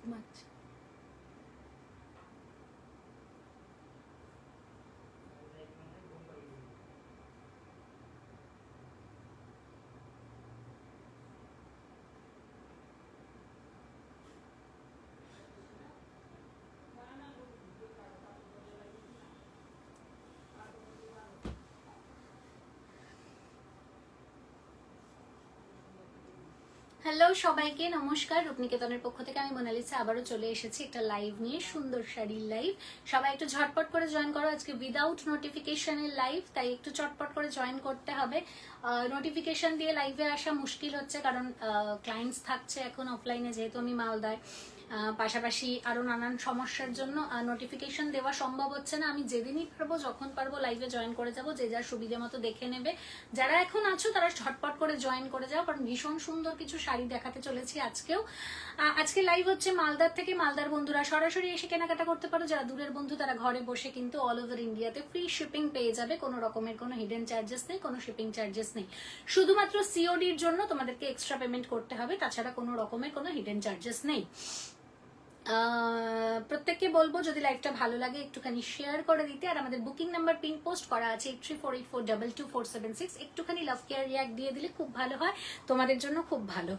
ঘুমাচ্ছে। হ্যালো সবাইকে নমস্কার, রূপনিকেতনের পক্ষ থেকে আমি মোনালিসা আবারও চলে এসেছি একটা লাইভ নিয়ে, সুন্দর শাড়ির লাইভ। সবাই একটু ঝটপট করে জয়েন করো। আজকে উইদাউট নোটিফিকেশনের লাইভ, তাই একটু চটপট করে জয়েন করতে হবে। নোটিফিকেশন দিয়ে লাইভে আসা মুশকিল হচ্ছে, কারণ ক্লায়েন্টস থাকছে এখন অফলাইনে, যেহেতু আমি মালদায়। পাশাপাশি আরও নানান সমস্যার জন্য নোটিফিকেশন দেওয়া সম্ভব হচ্ছে না। আমি যেদিনই পারবো, যখন পারবো লাইভে জয়েন করে যাব, যে যার সুবিধে মতো দেখে নেবে। যারা এখন আছো তারা ঝটপট করে জয়েন করে যাও, কারণ ভীষণ সুন্দর কিছু শাড়ি দেখাতে চলেছি আজকেও। আজকে লাইভ হচ্ছে মালদার থেকে। মালদার বন্ধুরা সরাসরি এসে কেনাকাটা করতে পারো। যারা দূরের বন্ধু তারা ঘরে বসে কিন্তু অল ওভার ইন্ডিয়াতে ফ্রি শিপিং পেয়ে যাবে। কোনো রকমের কোনো হিডেন চার্জেস নেই, কোনো শিপিং চার্জেস নেই। শুধুমাত্র সিওডির জন্য তোমাদেরকে এক্সট্রা পেমেন্ট করতে হবে, তাছাড়া কোনো রকমের কোনো হিডেন চার্জেস নেই। প্রত্যেককে বলবো যদি লাইভটা ভালো লাগে একটুখানি শেয়ার করে দিতে। আর আমাদের বুকিং নাম্বার পিন পোস্ট করা আছে 8348422476। একটুখানি লাভ কেয়ার রিয়াক্ট দিয়ে দিলে খুব ভালো হয়, তোমাদের জন্য খুব ভালো।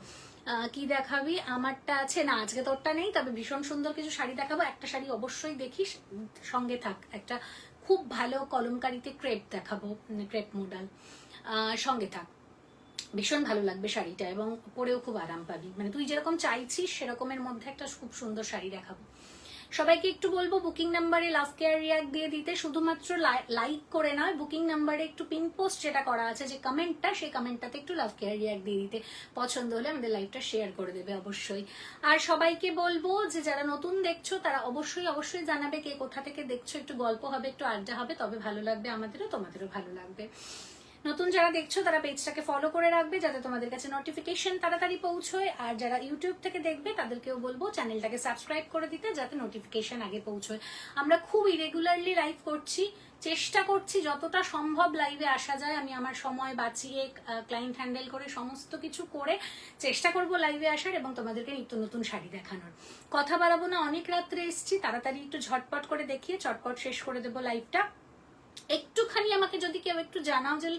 কি দেখাবি? আমারটা আছে না, আজকে তোরটা নেই, তবে ভীষণ সুন্দর কিছু শাড়ি দেখাবো। একটা শাড়ি অবশ্যই দেখিস, সঙ্গে থাক। একটা খুব ভালো কলমকারিতে ক্রেপ দেখাবো, ক্রেপ মডেল, সঙ্গে থাক। ভীষণ ভালো লাগবে শাড়িটা, এবং পরেও খুব আরাম পাবি। মানে তুই যেরকম চাইছিস সেরকমের মধ্যে একটা খুব সুন্দর শাড়ি দেখাবো। সবাইকে একটু বলবো বুকিং নাম্বারে লাভ কেয়ার রিয়াক্ট দিয়ে দিতে। শুধুমাত্র লাইক করে নয়, বুকিং নাম্বারে একটু পিন পোস্ট যেটা করা আছে, যে কমেন্টটা, সেই কমেন্টটাতে একটু লাভ কেয়ার রিয়াক্ট দিয়ে দিতে। পছন্দ হলে আমাদের লাইভটা শেয়ার করে দেবে অবশ্যই। আর সবাইকে বলবো যে যারা নতুন দেখছো তারা অবশ্যই অবশ্যই জানাবে কে কোথা থেকে দেখছো। একটু গল্প হবে, একটু আড্ডা হবে, তবে ভালো লাগবে আমাদেরও, তোমাদেরও ভালো লাগবে। নতুন যারা দেখছো তারা পেজটাকে ফলো করে রাখবে, যাতে তোমাদের কাছে নোটিফিকেশন তাড়াতাড়ি পৌঁছয়। আর যারা ইউটিউব থেকে দেখবে তাদেরকেও বলবো চ্যানেলটাকে সাবস্ক্রাইব করে দিতে, যাতে নোটিফিকেশন আগে পৌঁছয়। আমরা খুব ইরেগুলারলি লাইভ করছি, চেষ্টা করছি যতটা সম্ভব লাইভে আসা যায়। আমি আমার সময় বাঁচিয়ে, ক্লায়েন্ট হ্যান্ডেল করে, সমস্ত কিছু করে চেষ্টা করব লাইভে আসার এবং তোমাদেরকে নিত্য নতুন শাড়ি দেখানোর। কথা বাড়াবো না, অনেক রাত্রে এসছি, তাড়াতাড়ি একটু ঝটপট করে দেখিয়ে চটপট শেষ করে দেবো লাইভটা। একটুখানি আমাকে যদি কেউ একটু জানাও যে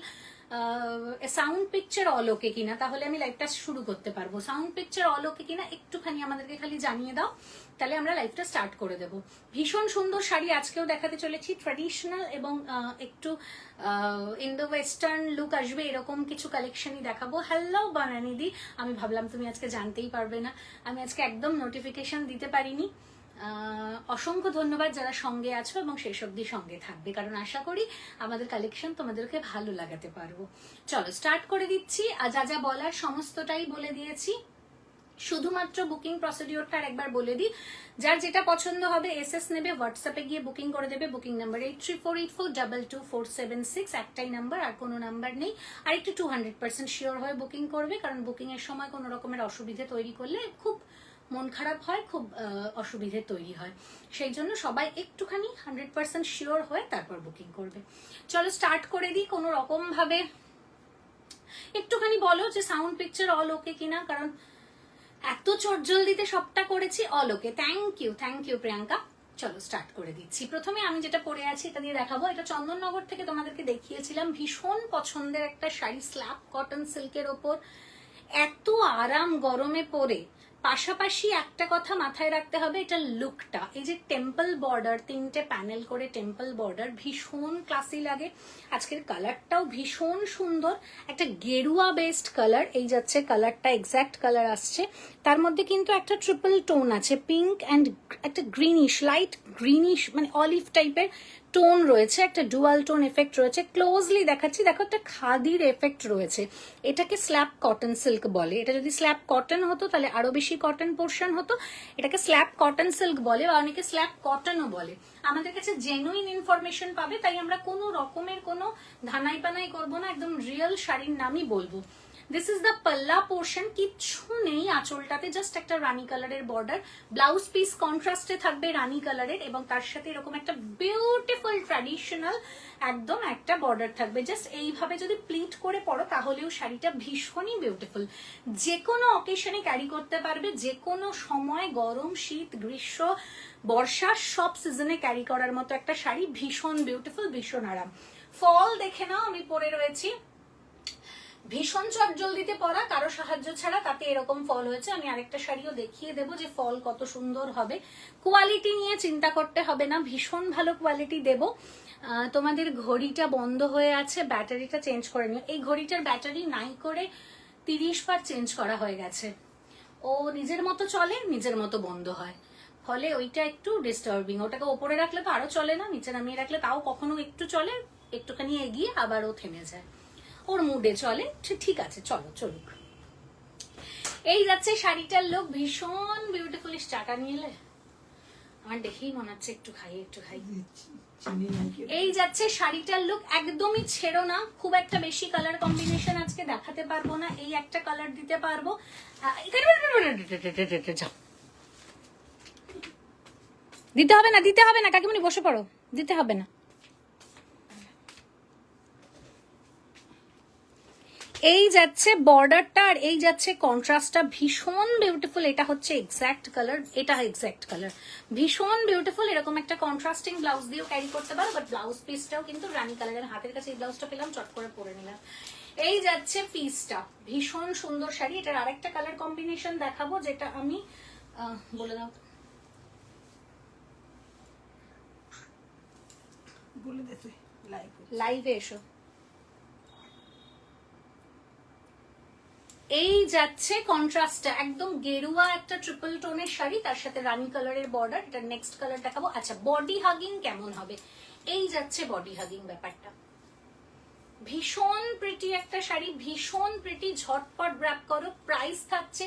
সাউন্ড পিকচার অল ওকে কিনা, তাহলে আমি লাইভটা শুরু করতে পারবো। সাউন্ড পিকচার অল ওকে কিনা একটুখানি আমাদেরকে খালি জানিয়ে দাও, তাহলে আমরা লাইভটা স্টার্ট করে দেব। ভীষণ সুন্দর শাড়ি আজকেও দেখাতে চলেছি, ট্র্যাডিশনাল এবং একটু ইন্দো ওয়েস্টার্ন লুক আসবে এরকম কিছু কালেকশনই দেখাবো। হ্যালো বানানিদি, আমি ভাবলাম তুমি আজকে জানতেই পারবে না, আমি আজকে একদম নোটিফিকেশন দিতে পারিনি। অসংখ্য ধন্যবাদ যারা সঙ্গে আছো এবং শেষ অবধি সঙ্গে থাকবে, কারণ আশা করি আমাদের কালেকশন তোমাদেরকে ভালো লাগাতে পারবো। চলো স্টার্ট করে দিচ্ছি। আর যা যা বলার সমস্তটাই বলে দিয়েছি, শুধুমাত্র বুকিং প্রসিডিওরটা একবার বলে দিই। যার যেটা পছন্দ হবে এসএস নেবে, হোয়াটসঅ্যাপে গিয়ে বুকিং করে দেবে। বুকিং নাম্বার 8348422476, একটাই নাম্বার, আর কোনো নাম্বার নেই। আর একটু 200% শিওর হয়ে বুকিং করবে, কারণ বুকিং এর সময় কোনো রকমের অসুবিধে তৈরি করলে খুব মন খারাপ হয়, খুব অসুবিধে তৈরি হয়। সেই জন্য সবাই একটুখানি 100% শিওর হয়ে তারপর বুকিং করবে। চলো স্টার্ট করে দিই। কোনো রকম ভাবে একটুখানি বলো যে সাউন্ড পিকচার অল ওকে কিনা, কারণ এত চটজলদিতে সবটা করেছি। All okay, thank you Priyanka. চলো স্টার্ট করে দিচ্ছি। প্রথমে আমি যেটা পরে আছি এটা দিয়ে দেখাবো। এটা চন্দননগর থেকে তোমাদেরকে দেখিয়েছিলাম, ভীষণ পছন্দের একটা শাড়ি, স্ল্যাব কটন সিল্কের ওপর, এত আরাম গরমে পরে। পাশাপাশি একটা কথা মাথায় রাখতে হবে, এটা লুকটা, এই যে টেম্পল বর্ডার, 3টে প্যানেল করে টেম্পল বর্ডার, ভীষণ ক্লাসি লাগে। আজকের কালারটাও ভীষণ সুন্দর, একটা গেরুয়া বেসড কালার। এই যাচ্ছে কালারটা, এক্স্যাক্ট কালার আসছে। তার মধ্যে কিন্তু একটা ট্রিপল টোন আছে, পিঙ্ক অ্যান্ড একটা গ্রিনিশ, লাইট গ্রিনিশ, মানে অলিভ টাইপের টোন রয়েছে, একটা ডুয়াল টোন এফেক্ট রয়েছে। ক্লোজলি দেখাচ্ছি, দেখো একটা খাদির এফেক্ট রয়েছে। এটাকে স্ল্যাব কটন সিল্ক বলে। এটা যদি স্ল্যাব কটন হতো তাহলে আরো বেশি কটন পোর্শন হতো। এটাকে স্ল্যাব কটন সিল্ক বলে, বা অনেকে স্ল্যাব কটনও বলে। আমাদের কাছে জেনুইন ইনফরমেশন পাবে, তাই আমরা কোনো রকমের কোনো ধানাই পানাই করবো না, একদম রিয়েল শাড়ির নামই বলবো। দিস ইজ দ্য পাল্লা পোর্শন, কিচ্ছু নেই আঁচলটাতে, জাস্ট একটা রানী কালারের বর্ডার। ব্লাউজ পিস কন্ট্রাস্টে থাকবে রানী কালারের, এবং তার সাথে এরকম একটা বিউটিফুল ট্র্যাডিশনাল একদম একটা বর্ডার থাকবে। জাস্ট এইভাবে যদি প্লিট করে পরো তাহলেও শাড়িটা ভীষণই বিউটিফুল, যে কোনো অকেশনে ক্যারি করতে পারবে, যে কোনো সময়, গরম, শীত, গ্রীষ্ম, বর্ষা, সব সিজনে ক্যারি করার মতো একটা শাড়ি, ভীষণ বিউটিফুল, ভীষণ আরাম। ফল দেখে নাও, আমি পরে রয়েছি ভীষণ চট জলদিতে পরা, কারো সাহায্য ছাড়া, তাতে এরকম ফল হয়েছে। আমি আরেকটা শাড়িও দেখিয়ে দেবো যে ফল কত সুন্দর হবে। কোয়ালিটি নিয়ে চিন্তা করতে হবে না, ভীষণ ভালো কোয়ালিটি দেব। তোমাদের ঘড়িটা বন্ধ হয়ে আছে, ব্যাটারিটা চেঞ্জ করে নিও। এই ঘড়িটার ব্যাটারি নাই করে 30 বার চেঞ্জ করা হয়ে গেছে। ও নিজের মতো চলে, নিজের মতো বন্ধ হয়, ফলে ওইটা একটু ডিস্টার্বিং। ওটাকে ওপরে রাখলে তো আরো চলে না, নিচে নামিয়ে রাখলে তাও কখনো একটু চলে, একটুখানি এগিয়ে আবার ও থেমে যায়, ওর মুডে চলে। ঠিক আছে, চলো চলুক। এই যাচ্ছে শাড়িটার লুক, ভীষণ বিউটিফুল। চাটা নিয়ে এলে, আমার দেখেই মনে হচ্ছে একটু খাই, একটু খাই। এই যাচ্ছে শাড়িটার লুক, একদমই ছেড়ো না। খুব একটা বেশি কালার কম্বিনেশন আজকে দেখাতে পারবো না, এই একটা কালার দিতে পারবো। দিতে হবে না, দিতে হবে না কাকিমনি, বসে পড়ো, দিতে হবে না। এই যাচ্ছে বর্ডারটা, আর এই যাচ্ছে কন্ট্রাস্টটা, ভীষণ বিউটিফুল। এটা হচ্ছে এক্স্যাক্ট কালার, এটা এক্স্যাক্ট কালার, ভীষণ বিউটিফুল। এরকম একটা কন্ট্রাস্টিং ব্লাউজ দিয়েও ক্যারি করতে পারো, বাট ব্লাউজ পিসটাও কিন্তু রানী কালারের। হাতের কাছে এই ব্লাউজটা পেলাম, চট করে পরে নিলাম। এই যাচ্ছে পিসটা, ভীষণ সুন্দর শাড়ি। এটার আরেকটা কালার কম্বিনেশন দেখাবো, যেটা আমি বলে দাও, বলে দে তুই, লাইভে এসো। এই যাচ্ছে কন্ট্রাস্টটা, একদম গেরুয়া একটা ট্রিপল টোনের শাড়ি, তার সাথে রানী কালারের বর্ডার। এটা নেক্সট কালার দেখাবো। আচ্ছা, বডি হাগিং কেমন হবে? এই যাচ্ছে বডি হাগিং ব্যাপারটা, ভীষণ প্রিটি একটা শাড়ি, ভীষণ প্রিটি। ঝটপট গ্র্যাব করো। প্রাইস থাকছে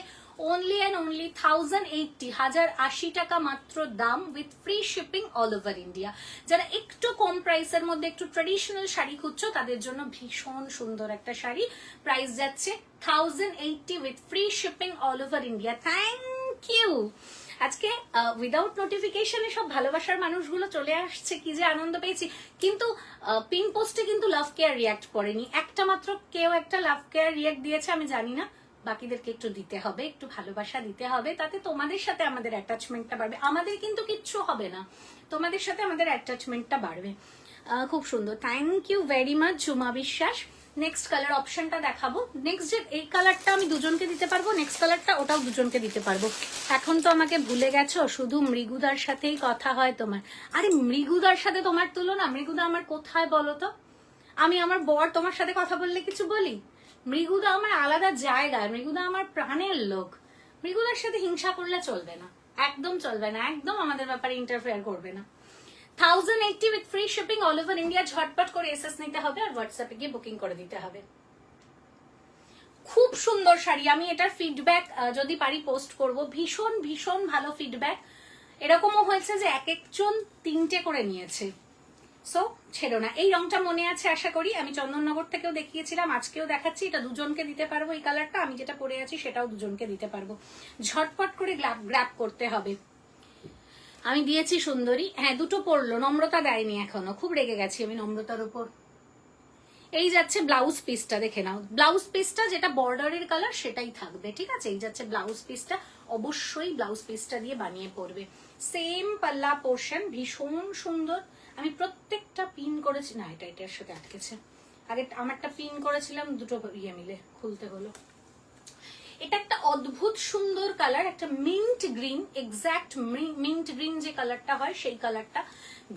অনলি অ্যান্ড অনলি 1080 টাকা মাত্র দাম, with free shipping all over India. যারা একটু কম প্রাইসের মধ্যে একটু ট্রেডিশনাল শাড়ি খুঁজছো, তাদের জন্য ভীষণ সুন্দর একটা শাড়ি। প্রাইস যাচ্ছে 1080 with free shipping all over India. Thank you. আজকে উইদাউট নোটিফিকেশনে সব ভালোবাসার মানুষগুলো চলে আসছে, কি যে আনন্দ পেয়েছি। কিন্তু পিন পোস্টে কিন্তু লাভ কেয়ার রিয়াক্ট করেনি, একটা মাত্র কেউ একটা লাভ কেয়ার রিয়াক্ট দিয়েছে, আমি জানি না। বাকিদেরকে একটু দিতে হবে, একটু ভালোবাসা দিতে হবে, তাতে তোমাদের সাথে আমাদের অ্যাটাচমেন্টটা বাড়বে। আমাদের কিন্তু কিচ্ছু হবে না, তোমাদের সাথে আমাদের অ্যাটাচমেন্টটা বাড়বে। খুব সুন্দর, thank you very much Jhuma Biswas. Next colour অপশনটা দেখাবো। নেক্সট যে এই কালারটা আমি দুজনকে দিতে পারবো, নেক্সট কালারটা ওটাও দুজনকে দিতে পারবো। এখন তো আমাকে ভুলে গেছো, শুধু মৃগুদার সাথেই কথা হয় তোমার। আরে মৃগুদার সাথে তোমার তুলনা? মৃগুদা আমার কোথায় বলো তো? আমি আমার বর তোমার সাথে কথা বললে কিছু বলি? মৃগুদা আমার আলাদা জায়গায়, মৃগুদা আমার প্রাণের লোক। মৃগুদার সাথে হিংসা করলে চলবে না, একদম চলবে না, একদম আমাদের ব্যাপারে ইন্টারফেয়ার করবে না। 1080 with free shipping all over India. ঝটপট করে এসএস নিতে হবে আর হোয়াটসঅ্যাপে গিয়ে বুকিং করে দিতে হবে। খুব সুন্দর শাড়ি, আমি এটার ফিডব্যাক যদি পারি পোস্ট করব। ভীষণ ভীষণ ভালো ফিডব্যাক। এরকমও হয়েছে যে এক একজন 3টে করে নিয়েছে। সো ছেড়ো না। এই রংটা মনে আছে আশা করি, আমি চন্দননগর থেকেও দেখিয়েছিলাম, আজকেও দেখাচ্ছি। এটা দুজনকে দিতে পারবো, এই কালারটা আমি যেটা পরে আছি সেটাও দুজনকে দিতে পারবো। ঝটপট করে গ্র্যাব করতে হবে। আমি দিয়েছি সুন্দরী, হ্যাঁ দুটো পড়লো, নম্রতা দেয়নি এখনো, খুব রেগে গেছি আমি নম্রতার উপর। এই যাচ্ছে ব্লাউজ পিসটা, দেখে নাও। ব্লাউজ পিসটা যেটা বর্ডারের কালার সেটাই থাকবে, ঠিক আছে? এই যাচ্ছে ব্লাউজ পিসটা, অবশ্যই ব্লাউজ পিসটা দিয়ে বানিয়ে পরবে। সেম পাল্লা পোর্শন, ভীষণ সুন্দর। আমি প্রত্যেকটা পিন করেছি, না এটা এটার সাথে আটকেছে, আগে আমারটা পিন করেছিলাম, দুটো ইয়ে মিলে খুলতে হলো। এটা একটা অদ্ভুত সুন্দর কালার, একটা mint green, exact mint green যে কালারটা হয় সেই কালারটা,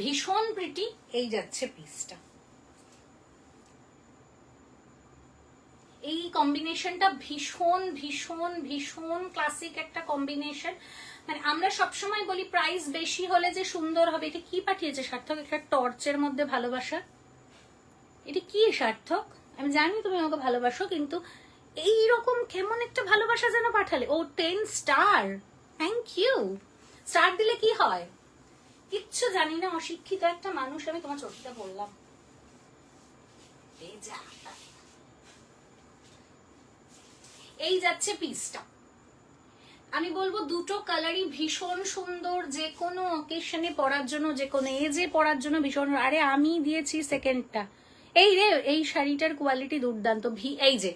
ভীষণ প্রিটি। এই যাচ্ছে পিসটা, এই কম্বিনেশনটা ভীষণ ভীষণ ভীষণ ক্লাসিক একটা কম্বিনেশন। মানে আমরা সবসময় বলি প্রাইস বেশি হলে যে সুন্দর হবে। এটা কি পাঠিয়েছে সার্থক? একটা টর্চের মধ্যে ভালোবাসা। এটা কি সার্থক? আমি জানি তুমি আমাকে ভালোবাসো, কিন্তু এইরকম কেমন একটা ভালোবাসা যেন পাঠালে। ও 10 স্টার, থ্যাংক ইউ। স্টার দিলে কি হয়? কিচ্ছু জানি না, অশিক্ষিত একটা মানুষ আমি। তোমার চোখটা বললাম, এই যাচ্ছে পিসটা। আমি বলবো দুটো কালারই ভীষণ সুন্দর, যে কোনো অকেশনে পরার জন্য, যে কোনো এজে পরার জন্য ভীষণ। আরে আমি দিয়েছি সেকেন্ডটা। এই রে, এই শাড়িটার কোয়ালিটি দুর্দান্ত। এই যে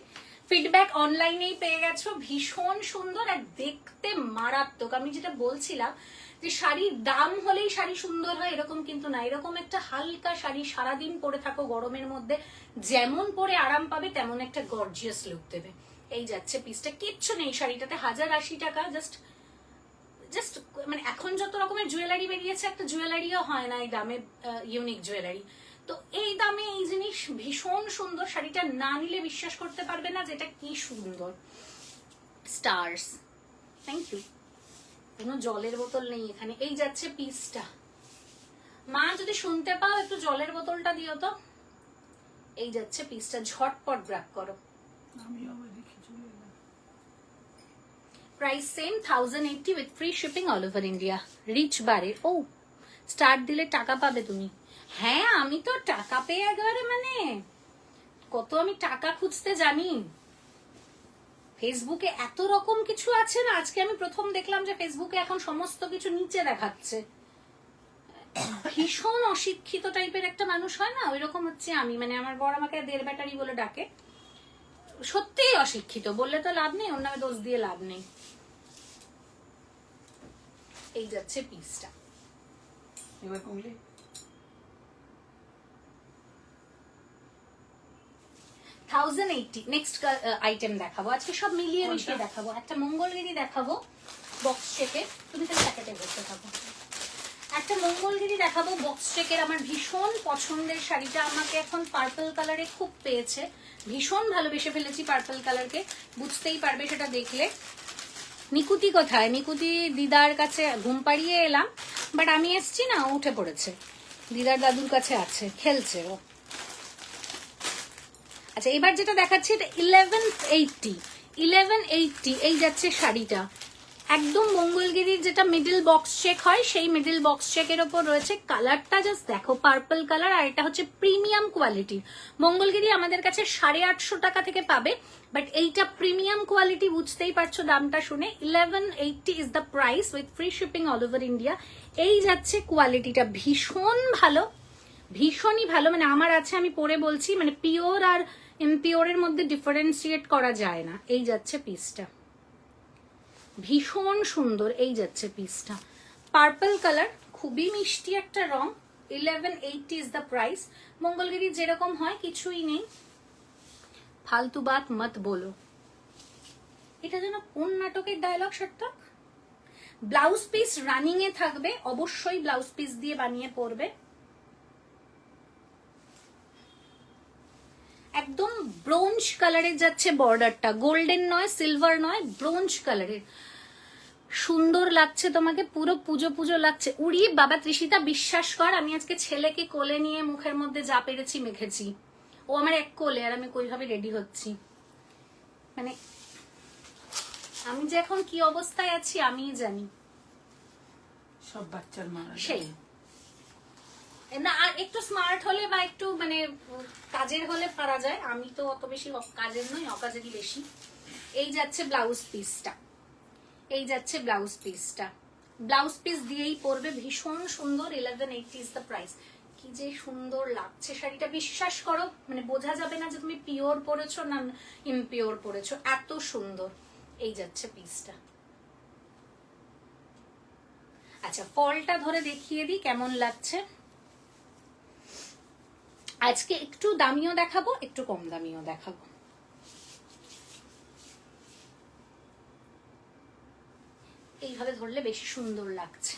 ফিডব্যাক অনলাইনেই পেয়ে গেছো, ভীষণ সুন্দর আর দেখতে মারাত্মক। আমি যেটা বলছিলাম যে শাড়ির দাম হলেই শাড়ি সুন্দর হয় এরকম কিন্তু না। এরকম একটা হালকা শাড়ি সারাদিন পরে থাকো গরমের মধ্যে, যেমন পরে আরাম পাবে তেমন একটা গর্জিয়াস লুক দেবে। এই যাচ্ছে পিসটা, কিচ্ছু নেই শাড়িটাতে, 1080 টাকা। জাস্ট মানে এখন যত রকমের জুয়েলারি বেরিয়েছে, একটা জুয়েলারিও হয় না এই দামে, ইউনিক জুয়েলারি। তো এই দামে এই জিনিস ভীষণ সুন্দর। শাড়িটা না নিলে বিশ্বাস করতে পারবে না যেটা কি সুন্দর। Stars, thank you. কোনো জলের বোতল নেই এখানে। এই যাচ্ছে পিসটা। মা যদি শুনতে পাও একটু জলের বোতলটা দিও তো। এই যাচ্ছে পিসটা, ঝটপট গ্র্যাব করো। Price same 1080 with free shipping all over India. Reach বারে, ও স্টার্ট দিলে টাকা পাবে তুমি। হ্যাঁ, আমি তো টাকা পেয়ে একেবারে মানে কত আমি টাকা খুঁজতে জানি। ফেসবুকে এত রকম কিছু আছে না, আজকে আমি প্রথম দেখলাম যে ফেসবুকে এখন সমস্ত কিছু নিচে দেখাচ্ছে। ভীষণ অশিক্ষিত টাইপের একটা মানুষ হয় না, ওই রকম হচ্ছে আমি। মানে আমার বড় আমাকে 1.5 ব্যাটারি বলে ডাকে। সত্যিই অশিক্ষিত, বললে তো লাভ নেই, ওর নামে দোষ দিয়ে লাভ নেই। এই যাচ্ছে পিসটা। এবার কমলে 1080। নেক্সট আইটেম দেখাবো আজকে, সব মিলিয়ে মিশিয়ে দেখাবো। একটা মঙ্গলগিরি দেখাবো বক্স চেকে, তুমি তাহলে প্যাকেটে বসে থাকো। একটা মঙ্গলগিরি দেখাবো বক্স চেকের। আমার ভীষণ পছন্দের শাড়িটা, আমাকে এখন পার্পল কালারে খুব পেয়েছে, ভীষণ ভালোবেসে ফেলেছি পার্পল কালারকে, বুঝতেই পারবে সেটা দেখলে। নিকুতি কোথায়? নিকুতি দিদার কাছে ঘুম পাড়িয়ে এলাম, বাট আমি এসছি না, উঠে পড়েছে, দিদার দাদুর কাছে আছে, খেলছে ও। আচ্ছা, এবার যেটা দেখাচ্ছি এটা 1180। এই যাচ্ছে শাড়িটা, একদম মঙ্গলগিরির যেটা মিডল বক্স চেক হয় সেই মিডল বক্স চেকের ওপর রয়েছে। কালারটা জাস্ট দেখো, পার্পল কালার, আর এটা হচ্ছে প্রিমিয়াম কোয়ালিটির মঙ্গলগিরি। আমাদের কাছে 850 টাকা থেকে পাবে, বাট এইটা প্রিমিয়াম কোয়ালিটি, বুঝতেই পারছো দামটা শুনে। 1180 is the price with free shipping all over India. এই যাচ্ছে কোয়ালিটিটা, ভীষণ ভালো, ভীষণই ভালো। মানে আমার আছে, আমি পরে বলছি, মানে পিওর আর ইমপিওরের মধ্যে ডিফারেন্সিয়েট করা যায় না। এই যাচ্ছে পিসটা, ভীষণ সুন্দর। এই যাচ্ছে পিসটা, পার্পল কালার, খুবই মিষ্টি একটা রং। 1180 ইজ দ্য প্রাইস। মঙ্গলগিরি যেরকম হয় কিছুই নেই, ফালতু বাত মত বলো। এটা যেন কোন নাটকের ডায়লগ সার্থক। ব্লাউজ পিস রানিং এ থাকবে, অবশ্যই ব্লাউজ পিস দিয়ে বানিয়ে পরবে। একদম ব্রোঞ্জ কালারের যাচ্ছে বর্ডারটা, গোল্ডেন নয়, সিলভার নয়, ব্রোঞ্জ কালারের। সুন্দর লাগছে তোমাকে, পুরো পুজো পুজো লাগছে। উড়ি বাবা তৃষিতা, বিশ্বাস কর আমি আজকে ছেলেকে কোলে নিয়ে মুখের মধ্যে যা পেরেছি মেখেছি। ও আমার এক কোলে, আর আমি কইভাবে রেডি হচ্ছি। মানে আমি যে এখন কি অবস্থায় আছি আমিই জানি। সব বাচ্চার মা সেই না, আর একটু স্মার্ট হলে বা একটু মানে কাজের হলে পারা যায়। আমি তো অত বেশি কাজের নই, অকাজেরই বেশি। এই যাচ্ছে ব্লাউজ পিসটা, এই যাচ্ছে ব্লাউজ পিসটা, ব্লাউজ পিস দিয়েই পরবে, ভীষণ সুন্দর। 1180 ইজ দ্য প্রাইস। কি যে সুন্দর লাগছে শাড়িটা, বিশ্বাস করো, মানে বোঝা যাবে না যে তুমি পিওর পরেছো না ইমপিওর পরেছো, এত সুন্দর। এই যাচ্ছে পিসটা। আচ্ছা, ফলটা ধরে দেখিয়ে দিই কেমন লাগছে। আজকে একটু দামিও দেখাবো, একটু কম দামিও দেখাবো। এইভাবে ধরলে বেশি সুন্দর লাগছে।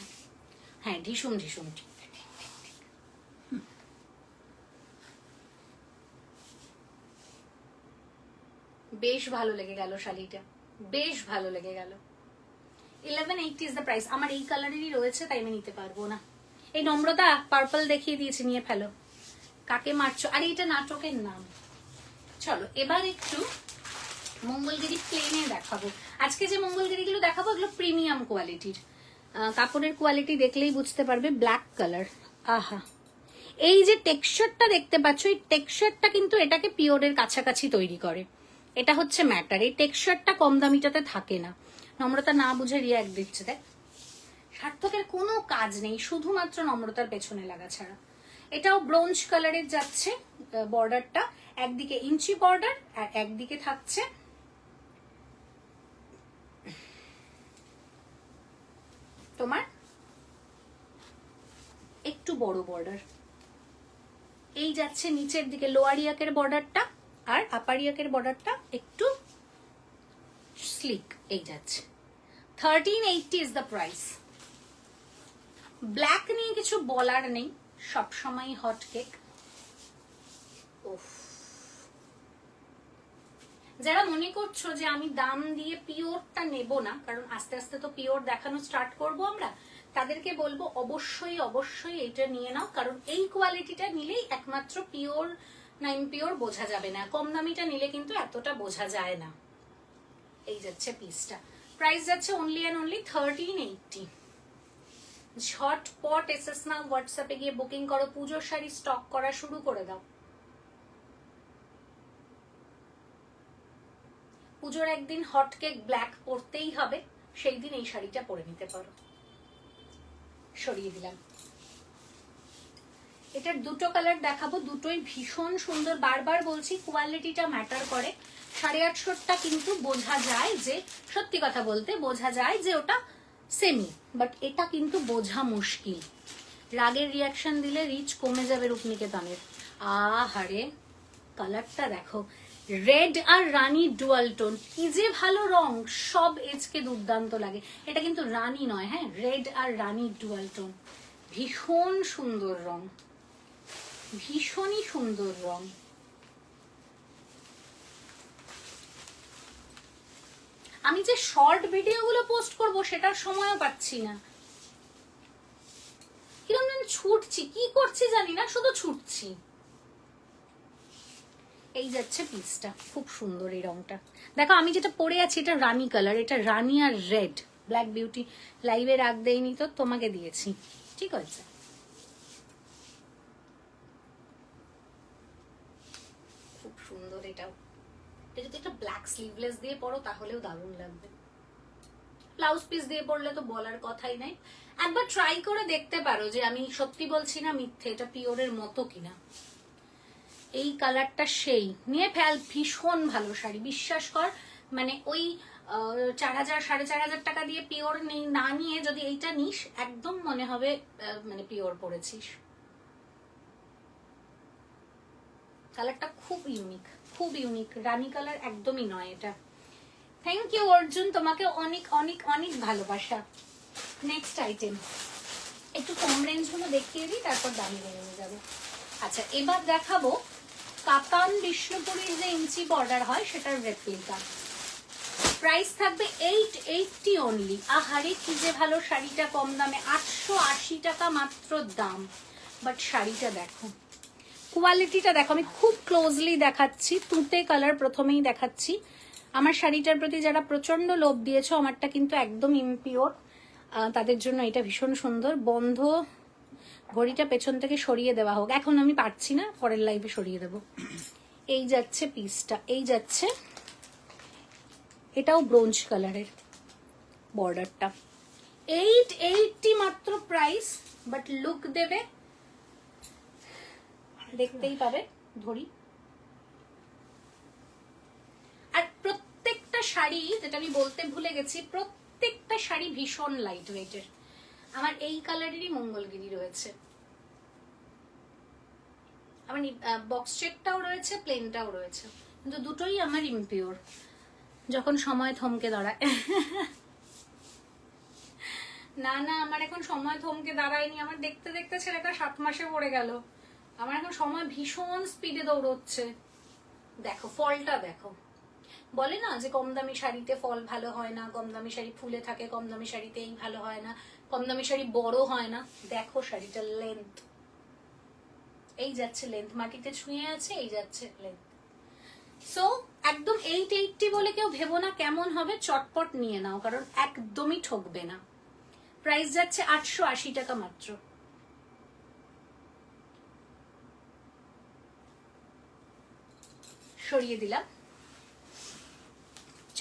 হ্যাঁ, ঢিসুম ঢিসুম, ঠিক। বেশ ভালো লেগে গেল শাড়িটা, বেশ ভালো লেগে গেল। 1180 ইজ দ্য প্রাইস। আমার এই কালারেরই রয়েছে, তাই আমি নিতে পারবো না। এই নম্রতা পার্পল দেখিয়ে দিয়েছি, নিয়ে ফেলো। কাকে মারছো? আরে এটা নাটকের নাম। চলো এবার একটু মঙ্গলগিরি প্লেনে দেখাবো। আজকে যে মঙ্গলগিরিগুলো দেখাবো এগুলো প্রিমিয়াম কোয়ালিটির, কাপড়ের কোয়ালিটি দেখলেই বুঝতে পারবে। ব্ল্যাক কালার, আহা, এই যে টেক্সচারটা দেখতে পাচ্ছ, এই টেক্সচারটা কিন্তু এটাকে পিওরের কাছাকাছি তৈরি করে। এটা হচ্ছে ম্যাটার। এই টেক্সচারটা কম দামিটাতে থাকে না। নম্রতা না বুঝে রিয়াক্ট দিচ্ছে, দেখ সার্থকের কোনো কাজ নেই, শুধুমাত্র নম্রতার পেছনে লাগা ছাড়া। এটাও ব্রোঞ্জ কালারের যাচ্ছে বর্ডারটা, একদিকে ইঞ্চি বর্ডার আর একদিকে থাকছে তোমার একটু বড় বর্ডার। এই যাচ্ছে নিচের দিকে লোয়ার ইয়াকের বর্ডারটা, আর আপার ইয়াকের বর্ডারটা একটু স্লিক। এই যাচ্ছে 1380 ইজ দ্য প্রাইস। ব্ল্যাক নিয়ে কিছু বলার নেই, সবসময় হট কেক। যারা মনে করছো যে আমি দাম দিয়ে পিওরটা নেব না, কারণ আস্তে আস্তে তো পিওর দেখানো স্টার্ট করব আমরা, তাদেরকে বলবো অবশ্যই অবশ্যই এটা নিয়ে নাও, কারণ এই কোয়ালিটিটা নিলেই একমাত্র পিওর না ইমপিওর বোঝা যাবে না। কম দামিটা নিলে কিন্তু এতটা বোঝা যায় না। এই যাচ্ছে পিসটা, প্রাইস যাচ্ছে অনলি অ্যান্ড অনলি 1380। ঝটপট এসএস নাও, হোয়াটসঅ্যাপে গিয়ে বুকিং করো, পুজোর শাড়ি স্টক করা শুরু করে দাও। পুজোর একদিন হট কেক ব্ল্যাক পরতেই হবে, সেই দিন এই শাড়িটা পরে নিতে পারো। সরিয়ে দিলাম। এটার দুটো কালার দেখাবো, দুটোই ভীষণ সুন্দর। বারবার বলছি কোয়ালিটিটা ম্যাটার করে। 850টা কিন্তু বোঝা যায় যে, সত্যি কথা বলতে বোঝা যায় যে ওটা সেমি, বাট এটা কিন্তু বোঝা মুশকিল। রাগের রিয়াকশন দিলে রিচ কমে যাবে রূপনিকেতনের। আহারে কালারটা দেখো, রেড আর রানী ডুয়াল টোন, কি যে ভালো রং, সব এজকে দুর্দান্ত লাগে। এটা কিন্তু রানী নয়, হ্যাঁ, রেড আর রানী ডুয়াল টোন, ভীষণ সুন্দর রং, ভীষণই সুন্দর রং। আমি যে শর্ট ভিডিওগুলো পোস্ট করব সেটার সময়ও পাচ্ছি না। কিরকম যেন ছুটছি, কি করছি জানি না, শুধু ছুটছি। এই যাচ্ছে পিসটা, খুব সুন্দর এই রংটা। দেখো আমি যেটা পরে আছি এটা রানী কালার, এটা রানী আর রেড। ব্ল্যাক বিউটি লাইভে রাগ দেয়নি তো, তোমাকে দিয়েছি, ঠিক আছে। খুব সুন্দর এটাও। এটা যদি একটা ব্ল্যাক স্লিভলেস দিয়ে পরো তাহলেও দারুণ লাগবে। ব্লাউজ পিস দিয়ে পরলে তো বলার কথাই নাই। একবার ট্রাই করে দেখতে পারো যে আমি সত্যি বলছি না মিথ্যে, এটা পিওরের মতো কিনা। এই কালারটা সেই নিয়ে ফেল, ভীষণ ভালো শাড়ি, বিশ্বাস কর। মানে ওই 4000 4500 টাকা দিয়ে পিওর না নিয়ে যদি এইটা নিস, একদম মনে হবে মানে পিওর পরেছিস। কালারটা খুব ইউনিক, খুব ইউনিক। রানী কালার একদমই নয় এটা। থ্যাংক ইউ অর্জুন, তোমাকে অনেক অনেক অনেক ভালোবাসা। নেক্সট আইটেম, একটু কম রেঞ্জ গুলো দেখিয়ে দিই, তারপর দামি বেরিয়ে যাবে। আচ্ছা, এবার দেখাবো কাতান বিষ্ণুপুরীর যে ইঞ্চি বর্ডার হয় সেটার রেপ্লিকা। প্রাইস থাকবে 880 অনলি। আহারে কি যে ভালো শাড়িটা, কম দামে 880 টাকা মাত্র দাম। বাট শাড়িটা দেখো, কোয়ালিটিটা দেখো। আমি খুব ক্লোজলি দেখাচ্ছি, তুঁতে কালার প্রথমেই দেখাচ্ছি। আমার শাড়িটার প্রতি যারা প্রচন্ড লোভ দিয়েছো, আমারটা কিন্তু একদম ইমপিওর, তাদের জন্য এটা ভীষণ সুন্দর। বন্ধ ঘড়িটা পেছন থেকে সরিয়ে দেওয়া হোক, এখন আমি পারছি না, পরের লাইভে সরিয়ে দেব। এই যাচ্ছে পিসটা, এই যাচ্ছে, এটাও ব্রোঞ্জ কালারের বর্ডারটা। 880 মাত্র প্রাইস, বাট লুক দেবে, দেখতেই পাবে। ধরি, আর প্রত্যেকটা শাড়ি, যেটা আমি বলতে ভুলে গেছি, প্রত্যেকটা শাড়ি ভীষণ লাইট ওয়েটের। আমার এই কালারেরই মঙ্গলগিরি রয়েছে, আমার বক্স চেকটাও রয়েছে, প্লেনটাও রয়েছে, কিন্তু দুটোই আমার ইমপিওর। যখন সময় থমকে দাঁড়ায় না না, আমার এখন সময় থমকে দাঁড়ায়নি। আমার দেখতে দেখতে ছেলেটা 7 মাসে পড়ে গেল। আমার এখন সময় ভীষণ স্পিডে দৌড়চ্ছে। দেখো ফলটা দেখো। বলে না যে কম দামি শাড়িতে ফল ভালো হয় না, কম দামি শাড়ি ফুলে থাকে, কম দামি শাড়িতে এই ভালো হয় না, কম দামি শাড়ি বড় হয় না। দেখো শাড়িটার লেন্থ, এই যাচ্ছে লেন্থ, মাটিতে ছুঁয়ে আছে, এই যাচ্ছে লেন্থ। সো একদম 880 বলে কেউ ভেবো না কেমন হবে, চটপট নিয়ে নাও, কারণ একদমই ঠকবে না। প্রাইস যাচ্ছে 880 টাকা মাত্র। সরিয়ে দিলাম।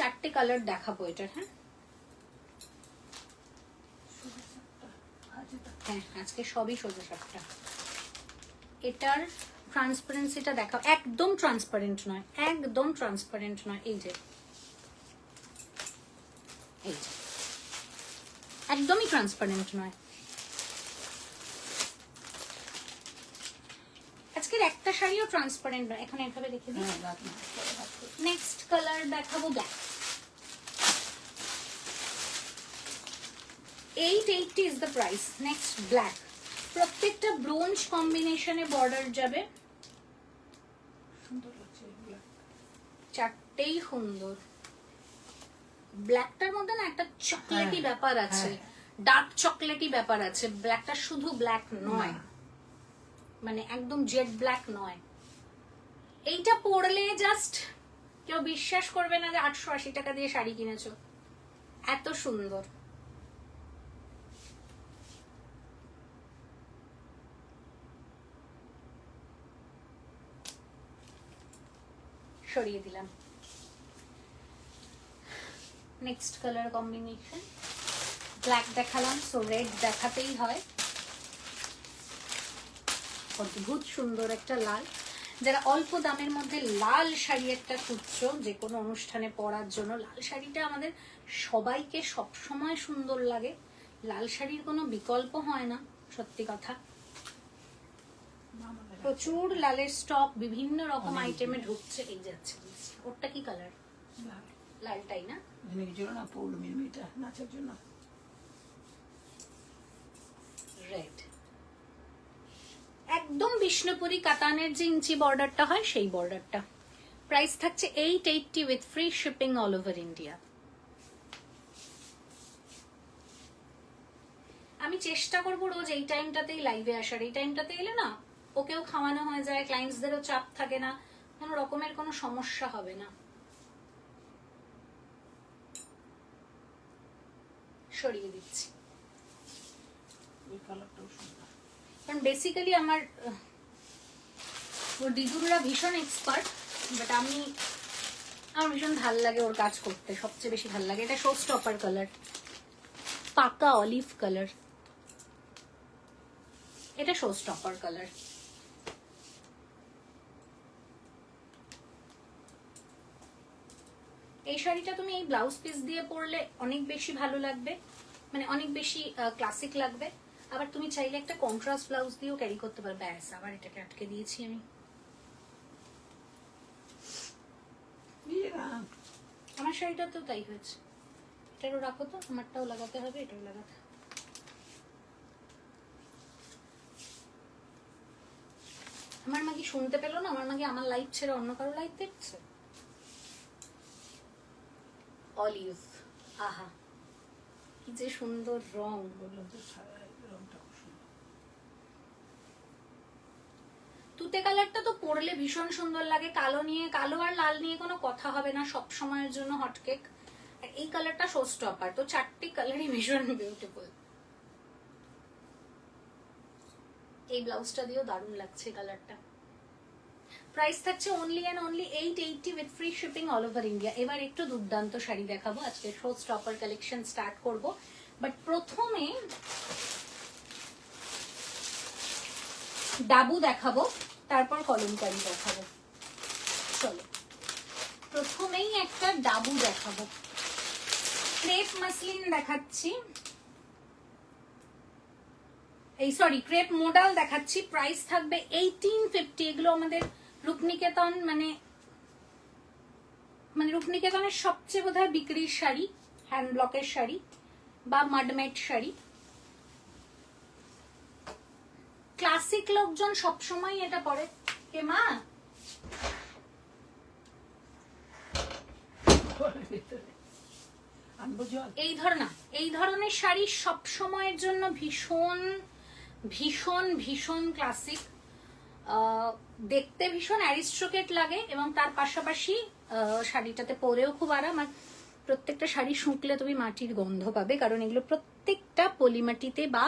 4টে কালার দেখাবো এটার। হ্যাঁ হ্যাঁ আজকে সবই সোজা সাপটা। এটার ট্রান্সপারেন্সিটা দেখাও, একদম ট্রান্সপারেন্ট নয়, একদম ট্রান্সপারেন্ট নয়। এই যে একদমই ট্রান্সপারেন্ট নয়। আজকের একটা শাড়িও ট্রান্সপারেন্ট নয়। এখন এভাবে দেখে দিই। নেক্সট কালার দেখাবো black. 880 is the price. Next black. প্রত্যেকটা ব্রোঞ্জ কম্বিনেশনে বর্ডার যাবে। সুন্দর লাগছে black। চারটেই সুন্দর। ব্ল্যাকটার মধ্যে না একটা চকলেটি ব্যাপার আছে, ডার্ক চকলেটি ব্যাপার আছে। ব্ল্যাকটা শুধু ব্ল্যাক নয়, মানে একদম জেড ব্ল্যাক নয়। এইটা পরলে জাস্ট কেউ বিশ্বাস করবে না যে 880 টাকা দিয়ে শাড়ি কিনেছো, এত সুন্দর। সরিয়ে দিলাম। নেক্সট কালার কম্বিনেশন ব্ল্যাক দেখালাম, সো রেড দেখাতেই হয়। অদ্ভুত সুন্দর একটা লাল। যারা অল্প দামের মধ্যে লাল শাড়ি একটা খুঁজছো যে কোনো অনুষ্ঠানে পরার জন্য, লাল শাড়িটা আমাদের সবাইকে সব সময় সুন্দর লাগে। লাল শাড়ির কোনো বিকল্প হয় না, সত্যি কথা। প্রচুর লালের স্টক বিভিন্ন রকম আইটেমে ঢুকছে। এই যাচ্ছে ওরটা কি কালার? লালটাই না? না পৌর্ণমীর মেয়েটা নাচের জন্য রেড। একদম বিষ্ণুপুরি কাতানের যে ইঞ্চি বর্ডারটা হয় সেই বর্ডারটা। প্রাইস থাকছে 880 with free shipping all over India. আমি চেষ্টা করবো রোজ এই টাইমটাতেই লাইভে আসার। এই টাইমটাতে এলে না ওকেও খাওয়ানো হয়ে যায়, ক্লায়েন্টসদেরও চাপ থাকে না, কোনো রকমের কোনো সমস্যা হবে না। সরিয়ে দিচ্ছি ওই কালারটাও সুন্দর। কারণ বেসিক্যালি আমার ওর দিদুররা ভীষণ এক্সপার্ট, বাট আমার ভীষণ ভাল লাগে ওর কাজ করতে, সবচেয়ে বেশি ভাল লাগে। এটা শো স্টপার কালার, পাকা অলিভ কালার। এটা শো স্টপার কালার। এই শাড়িটা তুমি এই ব্লাউজ পিস দিয়ে পরলে অনেক বেশি ভালো লাগবে, মানে অনেক বেশি ক্লাসিক লাগবে। আবার তুমি চাইলে একটা কন্ট্রাস্ট ব্লাউজ দিয়েও ক্যারি করতে পারবে। ব্যাস, আবার এটাকে আটকে দিয়েছি আমি। আমার শাড়িটাতেও তাই হয়েছে। এটারও রাখো তো, আমারটাও লাগাতে হবে, এটাও লাগাতে হবে। আমার মা কি শুনতে পেলো না? আমার মা কি আমার লাইফ ছেড়ে অন্য কারো লাইফ দেখছে? অলিভ, আহা কি যে সুন্দর রং। বললাম তো রংটা খুব সুন্দর। তুতে কালারটা তো পরলে ভীষণ সুন্দর লাগে। কালো নিয়ে, কালো আর লাল নিয়ে কোনো কথা হবে না, সব সময়ের জন্য হটকেক। আর এই কালারটা শো স্টপার, তো চারটি কালারই ভীষণ বিউটিফুল। এই ব্লাউজটা দিয়েও দারুণ লাগছে কালারটা। প্রাইস থাকছে only and only 880 with free shipping all over India. এবার একটু দুর্দান্ত শাড়ি দেখাবো, আজকে শো স্টপার কালেকশন স্টার্ট করব। বাট প্রথমে ডাবু দেখাবো, তারপর কলমকারি দেখাবো। চলো প্রথমেই একটা ডাবু দেখাবো। ক্রেপ মাসলিন দেখাচ্ছি, এই সরি ক্রেপ মোডাল দেখাচ্ছি। প্রাইস থাকবে 1850। এগুলো আমাদের রূপনিকেতন, মানে রূপনিকেতনের সবচেয়ে বোধহয় বিক্রির শাড়ি, হ্যান্ড ব্লকের শাড়ি বা মাডমেড শাড়ি। ক্লাসিক লোকজন সবসময় এটা পরে। কে মা? এই ধরনের শাড়ি সব সময়ের জন্য ভীষণ ভীষণ ভীষণ ক্লাসিক, দেখতে ভীষণ অ্যারিস্ট্রোকেট লাগে এবং তার পাশাপাশি শাড়িটাতে পরেও খুব আরাম। আর প্রত্যেকটা শাড়ি শুকলে তুমি মাটির গন্ধ পাবে, কারণ এগুলো প্রত্যেকটা পলিমাটিতে বা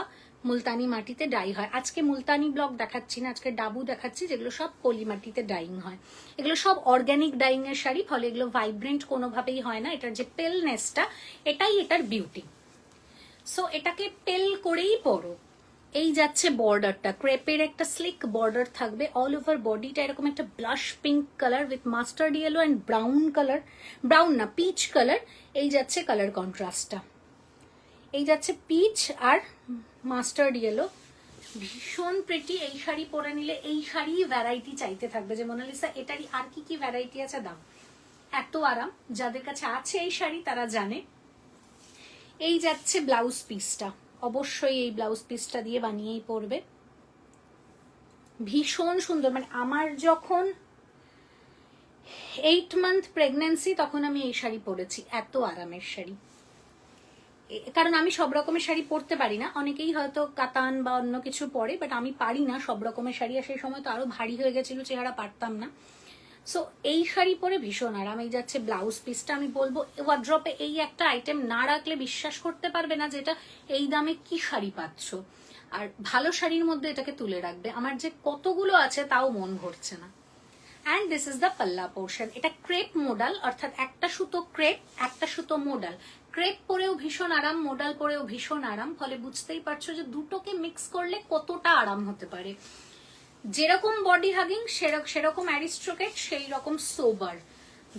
মুলতানি মাটিতে ডাই হয়। আজকে মুলতানি ব্লক দেখাচ্ছি না, আজকে ডাবু দেখাচ্ছি, যেগুলো সব পলিমাটিতে ডাইং হয়। এগুলো সব অর্গ্যানিক ডাইং এর শাড়ি, ফলে এগুলো ভাইব্রেন্ট কোনোভাবেই হয় না। এটার যে পেলনেসটা, এটাই এটার বিউটি। সো এটাকে পেল করেই পরো। এই যাচ্ছে বর্ডারটা, ক্রেপের একটা স্লিক বর্ডার থাকবে অল ওভার বডিটা, এরকম একটা blush pink colour with mustard yellow and brown colour, brown না পিচ কালার। এই যাচ্ছে কালার কন্ট্রাস্টটা, এই যাচ্ছে পিচ আর মাস্টার্ড ইয়েলো, ভীষণ প্রিটি। এই শাড়ি পরে নিলে এই শাড়ি ভ্যারাইটি চাইতে থাকবে যে মোনালিসা এটারই আর কি কি ভ্যারাইটি আছে দাও। এত আরাম, যাদের কাছে আছে এই শাড়ি তারা জানে। এই যাচ্ছে ব্লাউজ পিসটা, অবশ্যই এই ব্লাউজ পিসটা দিয়ে বানিয়েই পরবে, ভীষণ সুন্দর। মানে আমার যখন 8 মান্থ প্রেগন্যান্সি তখন আমি এই শাড়ি পরেছি, এত আরামের শাড়ি। কারণ আমি সব রকমের শাড়ি পরতে পারি না, অনেকেই হয়তো কাতান বা অন্য কিছু পরে, বাট আমি পারি না সব রকমের শাড়ি। আর সেই সময় তো আরো ভারী হয়ে গেছিল চেহারা, পারতাম না। সো এই শাড়ি পরে ভীষণ আরাম। এই যাচ্ছে ব্লাউজ পিসটা। আমি বলবো ওয়ার্ড্রপে এই একটা আইটেম না রাখলে বিশ্বাস করতে পারবে না যেটা এই দামে কি শাড়ি পাচ্ছ। আর ভালো শাড়ির মধ্যে এটাকে তুলে রাখবে। আমার যে কতগুলো আছে তাও মন ভরছে না। অ্যান্ড দিস ইজ দ্য পাল্লা পোর্শন। এটা ক্রেপ মোডাল, অর্থাৎ একটা সুতো ক্রেপ, একটা সুতো মোডাল। ক্রেপ পরেও ভীষণ আরাম, মোডাল পরেও ভীষণ আরাম, ফলে বুঝতেই পারছো যে দুটোকে মিক্স করলে কতটা আরাম হতে পারে। যেরকম বডি হাগিং সেরকম অ্যারিস্ট্রোকেট, সেই রকম সোবার,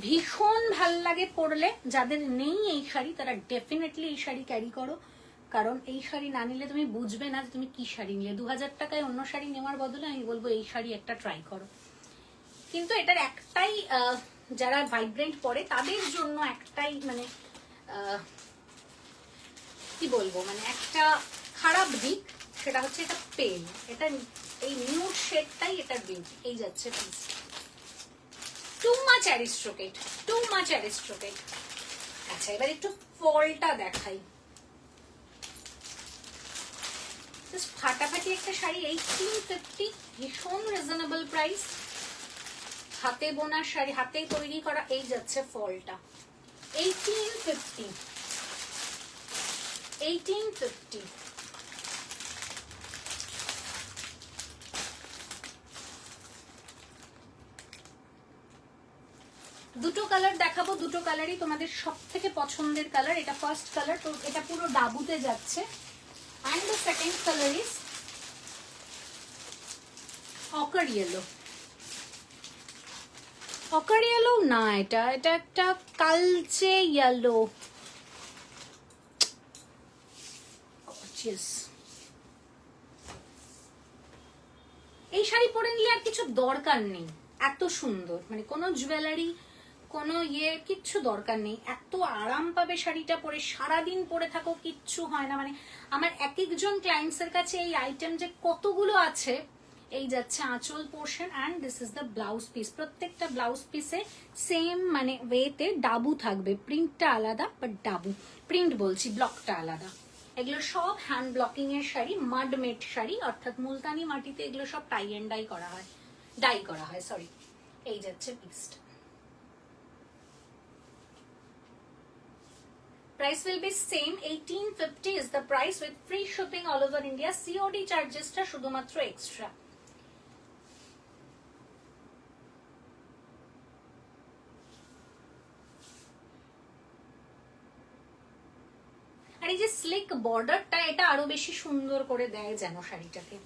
ভীষণ ভাল লাগে পরলে। যাদের নেই এই শাড়ি তারা ডেফিনেটলি এই শাড়ি ক্যারি করো, কারণ এই শাড়ি না নিলে তুমি বুঝবে না যে তুমি কি শাড়ি নিলে। 2000 টাকায় অন্য শাড়ি নেওয়ার বদলে আমি বলবো এই শাড়ি একটা ট্রাই করো। কিন্তু এটার একটাই, যারা ভাইব্রেন্ট পরে তাদের জন্য একটাই মানে কি বলবো, মানে একটা খারাপ দিক, সেটা হচ্ছে এটা পেন। এটা এই নিউড শেডটাই এটার বিউটি। এই যাচ্ছে piece, too much aristocrat, too much aristocrat. আচ্ছা এবার একটু ফলটা দেখাই। ফাটাফাটি একটা শাড়ি, 1850, ভীষণ রিজনেবল প্রাইস। হাতে বোনা শাড়ি, হাতে তৈরি করা। এই যাচ্ছে ফলটা, 1850, 1850। দুটো কালার দেখাবো, দুটো কালারই তোমাদের সব থেকে পছন্দের কালার। এটা ফার্স্ট কালার, তো এটা পুরো ডাবুতে যাচ্ছে। And the second colour is ochre yellow. Ochre yellow না, এটা একটা কালচে ইয়েলো। এই শাড়ি পরে নিলে আর কিছু দরকার নেই, এত সুন্দর। মানে কোনো জুয়েলারি, কোনো কিচ্ছু দরকার নেই, এত আরাম পাবে শাড়িটা পরে। সারাদিন পরে থাকো, কিচ্ছু হয় না। মানে আমার এক একজন ক্লায়েন্টস এর কাছে এই আইটেম যে কতগুলো আছে। এই যাচ্ছে আঁচল portion, and this is the blouse piece. প্রত্যেকটা ব্লাউজ পিসে সেম মানে ওয়েতে ডাবু থাকবে, প্রিন্টটা আলাদা, বাট ডাবু প্রিন্ট বলছি, ব্লকটা আলাদা। এগুলো সব হ্যান্ড ব্লকিং এর শাড়ি, মাড মেড শাড়ি, অর্থাৎ মুলতানি মাটিতে এগুলো সব টাই এন্ড ডাই করা হয়, সরি। এই যাচ্ছে পিসটা। Price will be same, 1850 is the price with free shipping all over India. COD charges টা শুধুমাত্র এক্সট্রা। আর এই যে স্লিক বর্ডারটা, এটা আরো বেশি সুন্দর করে দেয় যেন শাড়িটাকে।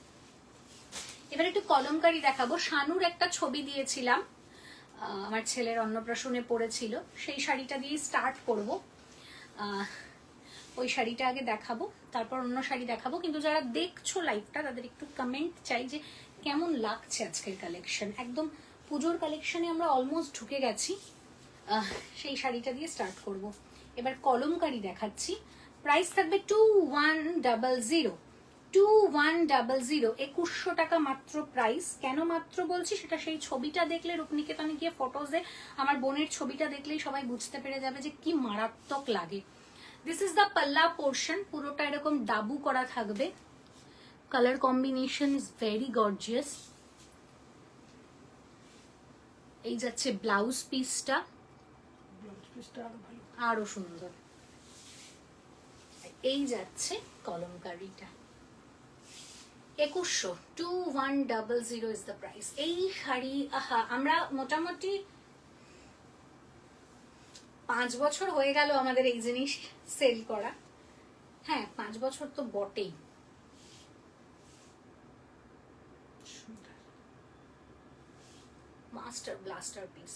এবার একটু কলমকারি দেখাবো। শানুর একটা ছবি দিয়েছিলাম, আমার ছেলের অন্নপ্রাশনে পড়েছিল, সেই শাড়িটা দিয়ে স্টার্ট করব। ওই শাড়িটা আগে দেখাবো, তারপর অন্য শাড়ি দেখাবো। কিন্তু যারা দেখছো লাইভটা তাদের একটু কমেন্ট চাই যে কেমন লাগছে আজকের কালেকশন। একদম পুজোর কালেকশনে আমরা অলমোস্ট ঢুকে গেছি। সেই শাড়িটা দিয়ে স্টার্ট করব। এবার কলমকারি দেখাচ্ছি। প্রাইস থাকবে 2100, 2100, 2100 টাকা মাত্র প্রাইস। কেন মাত্র বলছি সেটা সেই ছবিটা দেখলে, রূপনিকেতনে গিয়ে ফটোজে আমার বোনের ছবিটা দেখলেই সবাই বুঝতে পেরে যাবে যে কি মারাত্মক লাগে। দিস ইজ দ্য পাল্লা পোর্শন, পুরোটা এরকম ডাবু করা থাকবে। Colour combination is very gorgeous. এই যাচ্ছে ব্লাউজ পিসটা, ব্লাউজ পিসটা আরো ভালো, আরো সুন্দর। এই যাচ্ছে কলমকারিটা 2100 2100 ইজ দ্য প্রাইস। এই শাড়ি আমরা মোটামুটি 5 বছর হয়ে গেল আমাদের এই জিনিস সেল করা। হ্যাঁ 5 বছর তো বটেই। সুন্দর। Master blaster piece.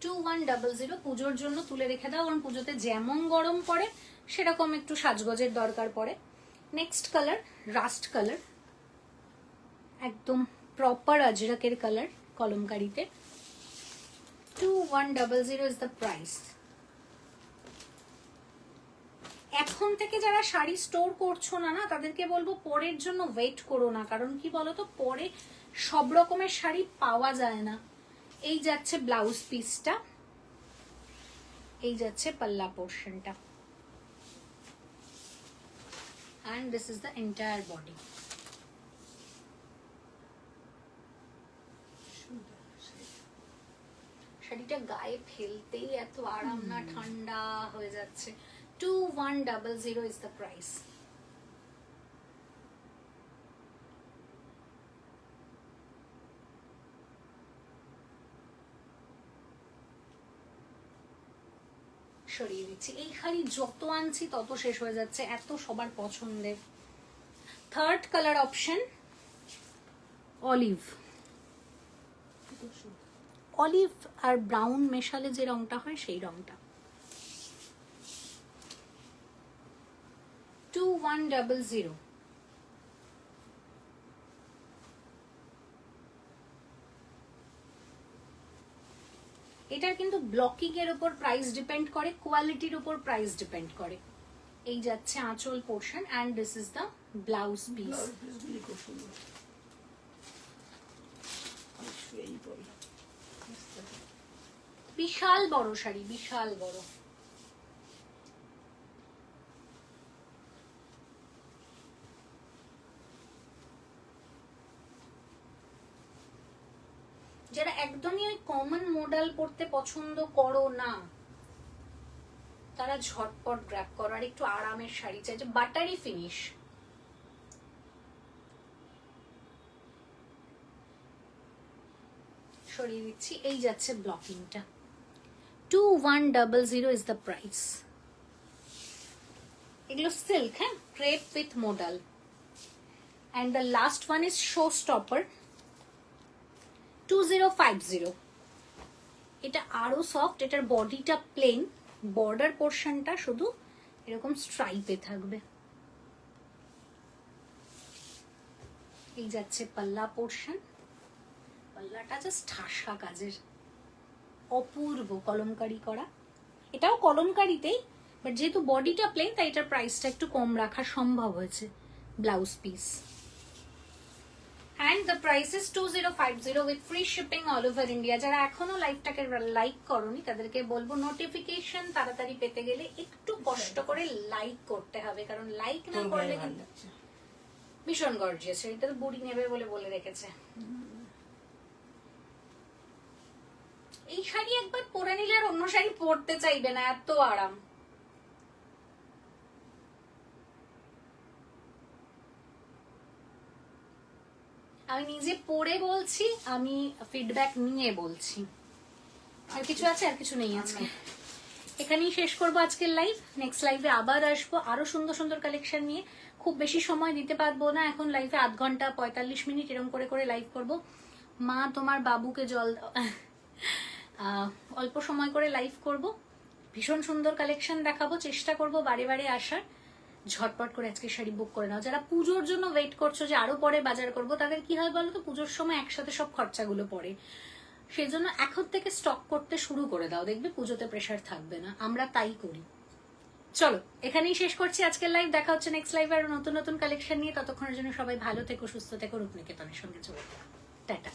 টু 2100 পুজোর জন্য তুলে রেখে দাও, কারণ পুজোতে যেমন গরম পড়ে সেরকম একটু সাজগোজের দরকার পড়ে। নেক্সট কালার রাস্ট কালার, একদম প্রপার আজরাকের কালার কলমকারিতে। 2100 ইজ দ্য প্রাইস। এখন থেকে যারা শাড়ি স্টোর করছো না তাদেরকে বলবো পরের জন্য ওয়েট করো না, কারণ কি বলতো পরে সব রকমের শাড়ি পাওয়া যায় না। এই যাচ্ছে ব্লাউজ পিসটা, এই যাচ্ছে পাল্লা পোর্শনটা, and this is the entire body. সুন্দর শাড়ি। শাড়িটা গায়ে ফেলতেই এত আরাম না, ঠান্ডা হয়ে যাচ্ছে। 2100 is the price. সরিয়ে দিচ্ছি। এই শাড়ি যত আনছি তত শেষ হয়ে যাচ্ছে, এত সবার পছন্দের। Third colour option olive. খুব সুন্দর। অলিভ আর ব্রাউন মেশালে যে রংটা হয় সেই রংটা। 2100। এটার কিন্তু ব্লকিং এর উপর প্রাইস ডিপেন্ড করে, কোয়ালিটির উপর প্রাইস ডিপেন্ড করে। এই যাচ্ছে আঁচল portion, and this is the blouse piece. Blouse পিসগুলি খুব সুন্দর। আমি শুয়েই পড়লাম। বিশাল বড় শাড়ি, বিশাল বড়। যারা একদমই ওই কমন মডেল পড়তে পছন্দ করো না তারা ঝটপট গ্র্যাব করো, আর একটু আরামের শাড়ি চাই, যে বাটারি ফিনিশ। সরিয়ে দিচ্ছি। এই যাচ্ছে ব্লকিংটা। 2100 ইজ দ্য প্রাইস। এগুলো সিল্ক, হ্যাঁ, crepe with modal. And the last one is show stopper 2050। এটা আরো সফট, এটার বডিটা প্লেন, বর্ডার পোর্শনটা শুধু এরকম স্ট্রাইপে থাকবে। এই যাচ্ছে পাল্লা পোর্শন। পাল্লাটা জাস্ট ঠাসা কাজের, অপূর্ব কলমকারি করা। এটাও কলমকারিতেই, বাট যেহেতু বডিটা প্লেন তাই এটার প্রাইসটা একটু কম রাখা সম্ভব হয়েছে। Blouse piece, and the price is 2050 with free shipping all over India. যারা এখনো লাইভটাকে লাইক করোনি তাদেরকে বলবো নোটিফিকেশন তাড়াতাড়ি পেতে গেলে একটু কষ্ট করে লাইক করতে হবে, কারণ লাইক না করলে কিন্তু ভীষণ গর্জিয়াস। এটা তো বুড়ি নেবে বলে রেখেছে। এই শাড়ি একবার পরে নিলে আর অন্য শাড়ি পরতে চাইবে না, এত আরাম। আমি নিজে পরে বলছি, আমি ফিডব্যাক নিয়ে বলছি। আর কিছু আছে? আর কিছু নেই আজকে। এখানেই শেষ করবো আজকের লাইভ। নেক্সট লাইভে আবার আসবো আরো সুন্দর সুন্দর কালেকশন নিয়ে। খুব বেশি সময় দিতে পারবো না এখন লাইভে, 8 ঘন্টা 45 মিনিট এরকম করে লাইভ করব। মা তোমার বাবুকে জল দাও। অল্প সময় করে লাইভ করব, ভীষণ সুন্দর কালেকশন দেখাবো, চেষ্টা করব বারে বারে আসার। ঝটপট করে আজকে শাড়ি বুক করে নাও। যারা পুজোর জন্য ওয়েট করছো যে আরো পরে বাজার করব, তাদের কি হয় বলো তো, পুজোর সময় একসাথে সব খরচাগুলো পড়ে। সেজন্য এখন থেকে স্টক করতে শুরু করে দাও, দেখবে পুজোতে প্রেসার থাকবে না। আমরা তাই করি। চলো এখানেই শেষ করছি আজকের লাইভ। দেখা হচ্ছে নেক্সট লাইভে আরো নতুন নতুন কালেকশন নিয়ে। ততক্ষণের জন্য সবাই ভালো থেকো, সুস্থ থেকো, রূপনিকেতনের সঙ্গে চলে টাটা।